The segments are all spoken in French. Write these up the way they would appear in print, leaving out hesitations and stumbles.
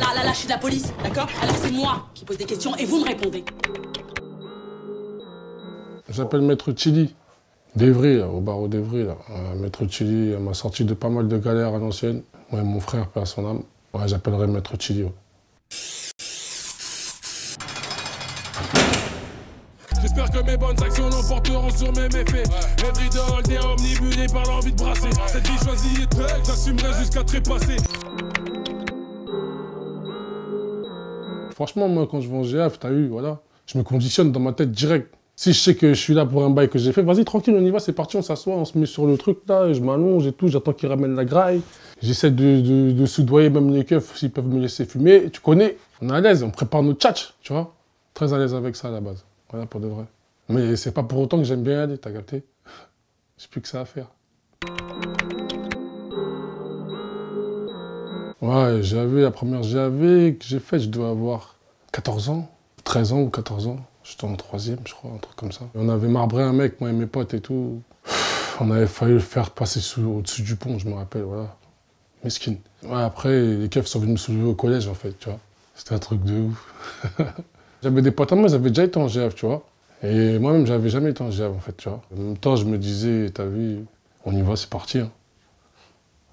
Là, je suis de la police, d'accord? Alors c'est moi qui pose des questions et vous me répondez. J'appelle Maître Chili, d'Evry, au barreau d'Evry. Maître Chili m'a sorti de pas mal de galères à l'ancienne. Moi et mon frère, perd son âme. Ouais, j'appellerai Maître Chili. Ouais. J'espère que mes bonnes actions l'emporteront sur mes méfaits. Every dog est omnibulé par l'envie de brasser. Cette vie choisie est belle, j'assumerai jusqu'à trépasser. Franchement, moi, quand je vais en GF, t'as vu, voilà, je me conditionne dans ma tête direct. Si je sais que je suis là pour un bail que j'ai fait, vas-y, tranquille, on y va, c'est parti, on s'assoit, on se met sur le truc, là, et je m'allonge et tout, j'attends qu'ils ramènent la graille. J'essaie de soudoyer même les keufs s'ils peuvent me laisser fumer. Tu connais, on est à l'aise, on prépare nos tchatchs, tu vois. Très à l'aise avec ça, à la base. Voilà, pour de vrai. Mais c'est pas pour autant que j'aime bien y aller, t'as capté? J'ai plus que ça à faire. Ouais, la première GAV que j'ai faite, je dois avoir 14 ans, 13 ans ou 14 ans. J'étais en 3e, je crois, un truc comme ça. Et on avait marbré un mec, moi et mes potes et tout. On avait failli le faire passer au-dessus du pont, je me rappelle, voilà. Mesquine. Ouais, après, les keufs sont venus me soulever au collège, en fait, tu vois. C'était un truc de ouf. J'avais des potes à moi, ils avaient déjà été en GAV, tu vois. Et moi-même, j'avais jamais été en GAV, en fait, tu vois. En même temps, je me disais, t'as vu, on y va, c'est parti. Hein.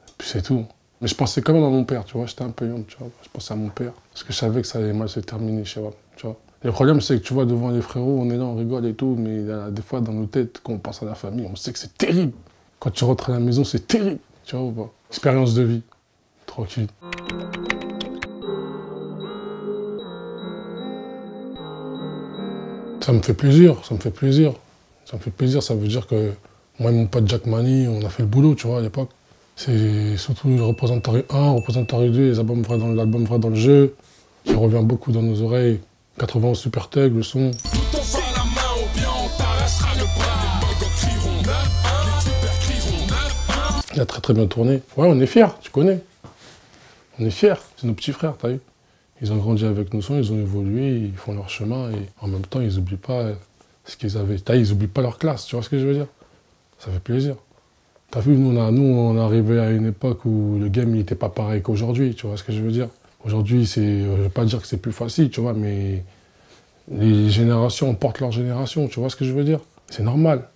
Et puis c'est tout. Mais je pensais quand même à mon père, tu vois. J'étais un peu young, tu vois. Je pensais à mon père. Parce que je savais que ça allait mal se terminer chez moi, tu vois. Et le problème, c'est que, tu vois, devant les frérots, on est là, on rigole et tout. Mais il y a des fois, dans nos têtes, quand on pense à la famille, on sait que c'est terrible. Quand tu rentres à la maison, c'est terrible, tu vois ou pas. Expérience de vie. Tranquille. Ça me fait plaisir, ça me fait plaisir. Ça me fait plaisir, ça veut dire que moi et mon pote Jack Mani, on a fait le boulot, tu vois, à l'époque. C'est surtout le Représentaire 1, Représentaire 2, l'album vrai dans le jeu, qui revient beaucoup dans nos oreilles. 91 Super Tug, le son. Il a très très bien tourné. Ouais, on est fiers, tu connais. On est fiers, c'est nos petits frères, t'as vu. Ils ont grandi avec nos sons, ils ont évolué, ils font leur chemin et en même temps, ils n'oublient pas ce qu'ils avaient. Ils n'oublient pas leur classe, tu vois ce que je veux dire? Ça fait plaisir. T'as vu, nous, on est arrivé à une époque où le game n'était pas pareil qu'aujourd'hui, tu vois ce que je veux dire? Aujourd'hui, je ne vais pas dire que c'est plus facile, tu vois, mais les générations portent leur génération, tu vois ce que je veux dire? C'est normal.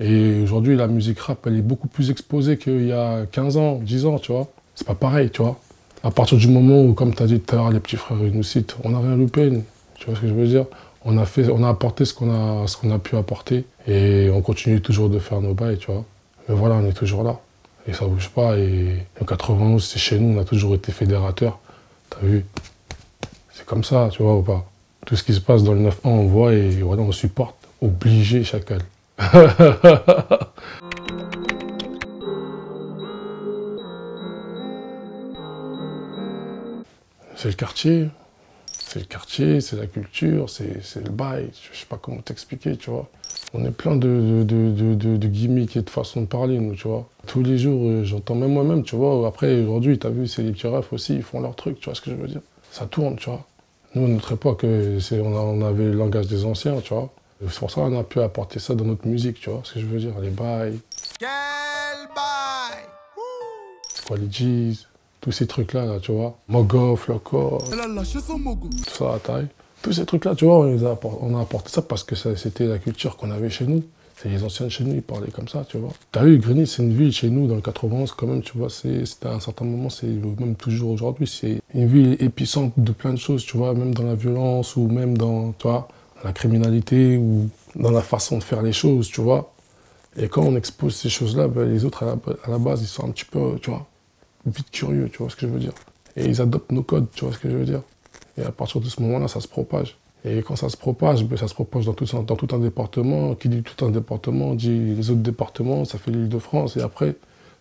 Et aujourd'hui, la musique rap, elle est beaucoup plus exposée qu'il y a 15 ans, 10 ans, tu vois? C'est pas pareil, tu vois? À partir du moment où, comme tu as dit tout à l'heure, les petits frères ils nous citent, on n'a rien loupé, tu vois ce que je veux dire? On a apporté ce qu'on a pu apporter et on continue toujours de faire nos bails, tu vois? Mais voilà, on est toujours là et ça bouge pas et le 91, c'est chez nous, on a toujours été fédérateurs, t'as vu? C'est comme ça, tu vois ou pas? Tout ce qui se passe dans le 9-1, on voit et voilà, on supporte, obligé chacal. C'est le quartier, c'est la culture, c'est le bail, je sais pas comment t'expliquer, tu vois. On est plein de gimmicks et de façons de parler, nous, tu vois. Tous les jours, j'entends même moi-même, tu vois. Après, aujourd'hui, t'as vu, c'est les petits refs aussi, ils font leur truc, tu vois ce que je veux dire. Ça tourne, tu vois. Nous, à notre époque, on avait le langage des anciens, tu vois. C'est pour ça qu'on a pu apporter ça dans notre musique, tu vois ce que je veux dire. Les bails. Quel bail? Quoi, les G's, tous ces trucs-là, là, tu vois. Mogoff, Loco. Elle a lâché son Mogo. Tout ça, taille. Tous ces trucs-là, tu vois, on a apporté ça parce que c'était la culture qu'on avait chez nous. C'est les anciens de chez nous, ils parlaient comme ça, tu vois. T'as vu, Grigny, c'est une ville chez nous, dans le 91, quand même, tu vois, c'était à un certain moment, c'est même toujours aujourd'hui, c'est une ville épicentre de plein de choses, tu vois, même dans la violence ou même dans, tu vois, la criminalité ou dans la façon de faire les choses, tu vois. Et quand on expose ces choses-là, ben, les autres, à la base, ils sont un petit peu, tu vois, vite curieux, tu vois ce que je veux dire. Et ils adoptent nos codes, tu vois ce que je veux dire. Et à partir de ce moment-là, ça se propage. Et quand ça se propage, ben, ça se propage dans tout un département. Qui dit tout un département, dit les autres départements, ça fait l'Île-de-France. Et après,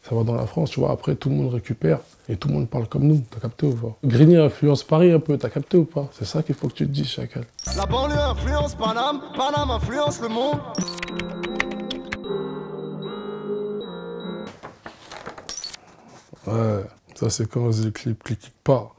ça va dans la France, tu vois. Après, tout le monde récupère et tout le monde parle comme nous. T'as capté ou pas? Grigny influence Paris un peu, t'as capté ou pas? C'est ça qu'il faut que tu te dises, chacal. La banlieue influence Paname, Paname influence le monde. Ouais, ça c'est quand les clips cliquent pas.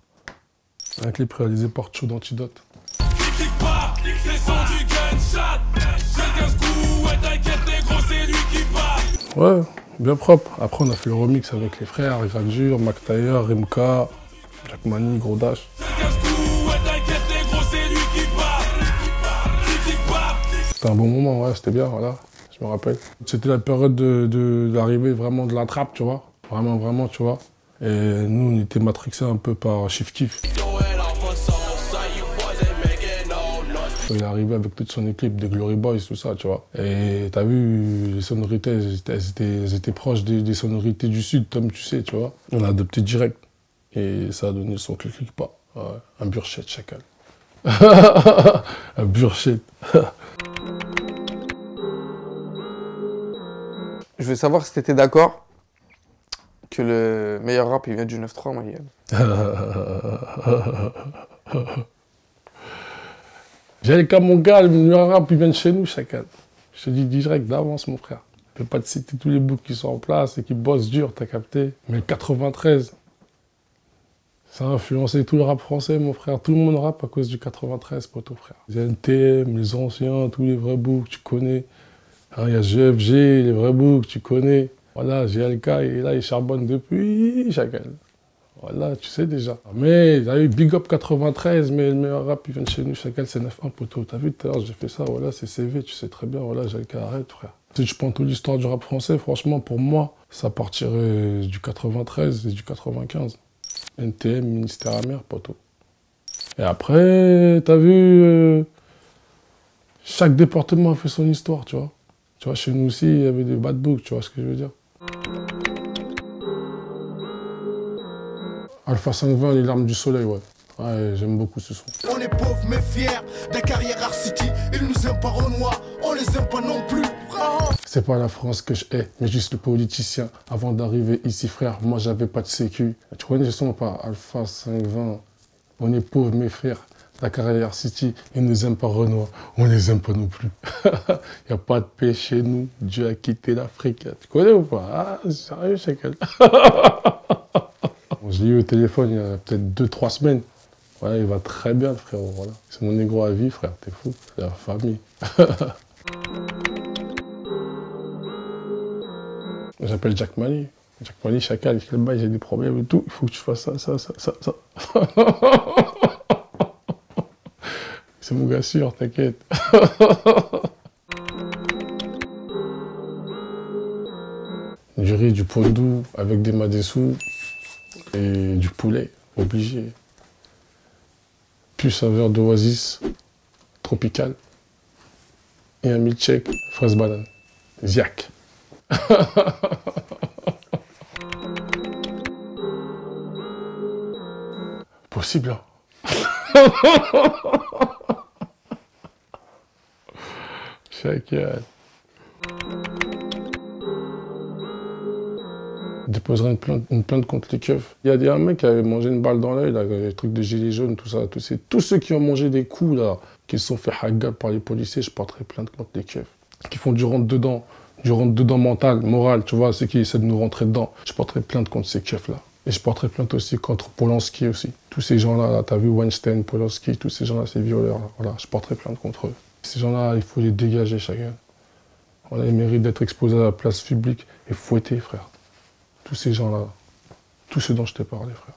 Un clip réalisé par Tchou d'Antidote. Clique pas, c'est son du gunshot. J'ai 15 coups, ouais t'inquiète négro, c'est lui qui va. Ouais, bien propre. Après on a fait le remix avec les frères, Gradure, Mac Taylor, Rimka, Jack Mani, gros dash. C'était un bon moment, ouais, c'était bien, voilà. Je me rappelle. C'était la période de l'arrivée vraiment de la trappe, tu vois. Vraiment, tu vois. Et nous, on était matrixés un peu par Chief Keef. Il est arrivé avec toute son équipe de Glory Boys, tout ça, tu vois. Et t'as vu, les sonorités, elles étaient proches des sonorités du Sud, comme tu sais, tu vois. On a adopté direct. Et ça a donné son clic pas. Ouais, un burchette, chacal. Un burchette. Je veux savoir si t'étais d'accord que le meilleur rap, il vient du 9-3, Mayenne. J'ai le cas, mon gars, le meilleur rap, il vient de chez nous, chacal. Je te dis direct d'avance, mon frère. Je ne peux pas te citer tous les boucs qui sont en place et qui bossent dur, t'as capté. Mais le 93, ça a influencé tout le rap français, mon frère. Tout le monde rappe à cause du 93, poteau, frère. Les NTM, les anciens, tous les vrais boucs, tu connais. Il y a GFG, les vrais boucs, tu connais. Voilà, GLK, et là, il charbonne depuis, chacal. Voilà, tu sais déjà. Mais il y a eu Big Up 93, mais le meilleur rap, il vient de chez nous, chacal, c'est 9-1, poteau. T'as vu tout à l'heure, j'ai fait ça, voilà, c'est CV, tu sais très bien, voilà, GLK, arrête, frère. Si je prends toute l'histoire du rap français, franchement, pour moi, ça partirait du 93 et du 95. NTM, Ministère amer, poteau. Et après, t'as vu, chaque département a fait son histoire, tu vois. Tu vois, chez nous aussi, il y avait des bad books, tu vois ce que je veux dire. Alpha 520, les larmes du soleil, ouais. Ouais, j'aime beaucoup ce son. On est pauvres mais fiers, d'un carrière Art City. Ils nous aiment pas Renoir, on les aime pas non plus. C'est pas la France que je hais, mais juste le politicien. Avant d'arriver ici, frère, moi j'avais pas de sécu. Tu connais ce son ou pas? Alpha 520, on est pauvres mais frères. Dakar et Art City, ils nous aiment pas Renoir, on les aime pas non plus. Y a pas de paix chez nous, Dieu a quitté l'Afrique. Tu connais ou pas? Ah, sérieux, chacal. Je l'ai eu au téléphone il y a peut-être 2-3 semaines. Ouais, il va très bien, frérot, voilà. C'est mon négro à vie, frère, t'es fou. C'est la famille. J'appelle Jack Mani. Jack Mani, chacal, quel bail, j'ai des problèmes et tout. Il faut que tu fasses ça. C'est mon gars sûr, t'inquiète. Du riz, du pondou avec des madessous et du poulet, obligé. Plus saveur d'oasis, tropical. Et un milkshake, fraise banane. Ziac. Possible, hein. Chacal. Déposerait une plainte contre les keufs. Il y a un mec qui avait mangé une balle dans l'œil, les trucs de gilets jaunes, tout ça. Tous ceux qui ont mangé des coups, là, qui se sont fait hagar par les policiers, je porterai plainte contre les keufs. Qui font du rentre-dedans mental, moral, tu vois, ceux qui essaient de nous rentrer dedans. Je porterai plainte contre ces keufs-là. Et je porterai plainte aussi contre Polanski aussi. Tous ces gens-là, là, t'as vu Weinstein, Polanski, tous ces gens-là, ces violeurs, là, voilà, je porterai plainte contre eux. Ces gens-là, il faut les dégager chacun. On a le mérite d'être exposés à la place publique et fouettés, frère. Tous ces gens-là, tous ceux dont je t'ai parlé, frère.